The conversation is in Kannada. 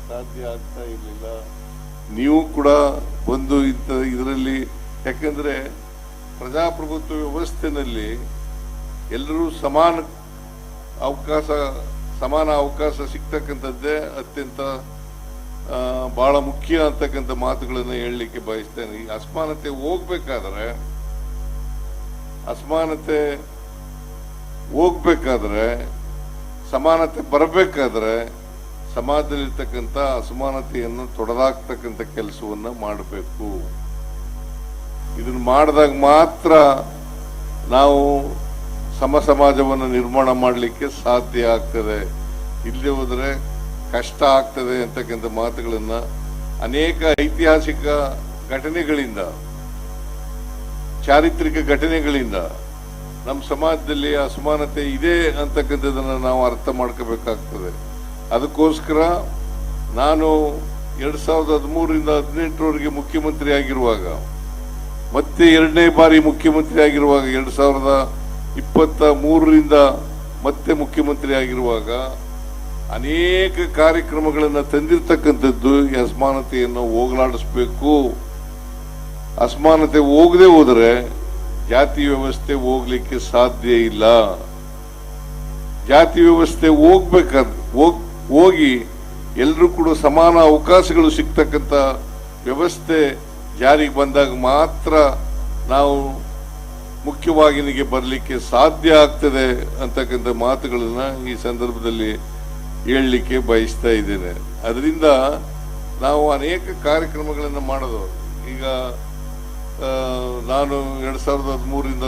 ಸಾಧ್ಯ ಆಗ್ತಾ ಇರಲಿಲ್ಲ. ನೀವು ಕೂಡ ಬಂದು ಇದರಲ್ಲಿ, ಯಾಕಂದ್ರೆ ಪ್ರಜಾಪ್ರಭುತ್ವ ವ್ಯವಸ್ಥೆನಲ್ಲಿ ಎಲ್ಲರೂ ಸಮಾನ ಅವಕಾಶ ಸಿಗ್ತಕ್ಕಂಥದ್ದೇ ಅತ್ಯಂತ ಬಹಳ ಮುಖ್ಯ ಅಂತಕ್ಕಂಥ ಮಾತುಗಳನ್ನು ಹೇಳಲಿಕ್ಕೆ ಬಯಸ್ತೇನೆ. ಈ ಅಸಮಾನತೆ ಹೋಗ್ಬೇಕಾದ್ರೆ ಸಮಾನತೆ ಬರಬೇಕಾದ್ರೆ ಸಮಾಜದಲ್ಲಿರ್ತಕ್ಕಂಥ ಅಸಮಾನತೆಯನ್ನು ತೊಡೆದಾಕ್ತಕ್ಕಂಥ ಕೆಲಸವನ್ನ ಮಾಡಬೇಕು. ಇದನ್ನು ಮಾಡಿದಾಗ ಮಾತ್ರ ನಾವು ಸಮಾಜವನ್ನು ನಿರ್ಮಾಣ ಮಾಡಲಿಕ್ಕೆ ಸಾಧ್ಯ ಆಗ್ತದೆ. ಇಲ್ಲದೆ ಹೋದರೆ ಕಷ್ಟ ಆಗ್ತದೆ ಅಂತಕ್ಕಂಥ ಮಾತುಗಳನ್ನ ಅನೇಕ ಐತಿಹಾಸಿಕ ಘಟನೆಗಳಿಂದ, ಚಾರಿತ್ರಿಕ ಘಟನೆಗಳಿಂದ ನಮ್ಮ ಸಮಾಜದಲ್ಲಿ ಅಸಮಾನತೆ ಇದೆ ಅಂತಕ್ಕಂಥದ್ದನ್ನ ನಾವು ಅರ್ಥ ಮಾಡ್ಕೋಬೇಕಾಗ್ತದೆ. ಅದಕ್ಕೋಸ್ಕರ ನಾನು 2013ರಿಂದ 2018ರವರೆಗೆ ಮುಖ್ಯಮಂತ್ರಿ ಆಗಿರುವಾಗ, ಮತ್ತೆ 2ನೇ ಬಾರಿ ಮುಖ್ಯಮಂತ್ರಿ ಆಗಿರುವಾಗ, 2023ರಿಂದ ಮತ್ತೆ ಮುಖ್ಯಮಂತ್ರಿ ಆಗಿರುವಾಗ ಅನೇಕ ಕಾರ್ಯಕ್ರಮಗಳನ್ನು ತಂದಿರತಕ್ಕಂಥದ್ದು ಈ ಅಸಮಾನತೆಯನ್ನು ಹೋಗಲಾಡಿಸಬೇಕು. ಅಸಮಾನತೆ ಹೋಗದೆ ಹೋದರೆ ಜಾತಿ ವ್ಯವಸ್ಥೆ ಹೋಗ್ಲಿಕ್ಕೆ ಸಾಧ್ಯ ಇಲ್ಲ. ಜಾತಿ ವ್ಯವಸ್ಥೆ ಹೋಗಿ ಎಲ್ಲರೂ ಕೂಡ ಸಮಾನ ಅವಕಾಶಗಳು ಸಿಗ್ತಕ್ಕಂಥ ವ್ಯವಸ್ಥೆ ಜಾರಿಗೆ ಬಂದಾಗ ಮಾತ್ರ ನಾವು ಮುಖ್ಯವಾಹಿನಿಗೆ ಬರಲಿಕ್ಕೆ ಸಾಧ್ಯ ಆಗ್ತದೆ ಅಂತಕ್ಕಂಥ ಮಾತುಗಳನ್ನ ಈ ಸಂದರ್ಭದಲ್ಲಿ ಹೇಳಲಿಕ್ಕೆ ಬಯಸ್ತಾ ಇದ್ದೇನೆ. ಅದರಿಂದ ನಾವು ಅನೇಕ ಕಾರ್ಯಕ್ರಮಗಳನ್ನು ಮಾಡೋದು. ಈಗ ನಾನು 2013ರಿಂದ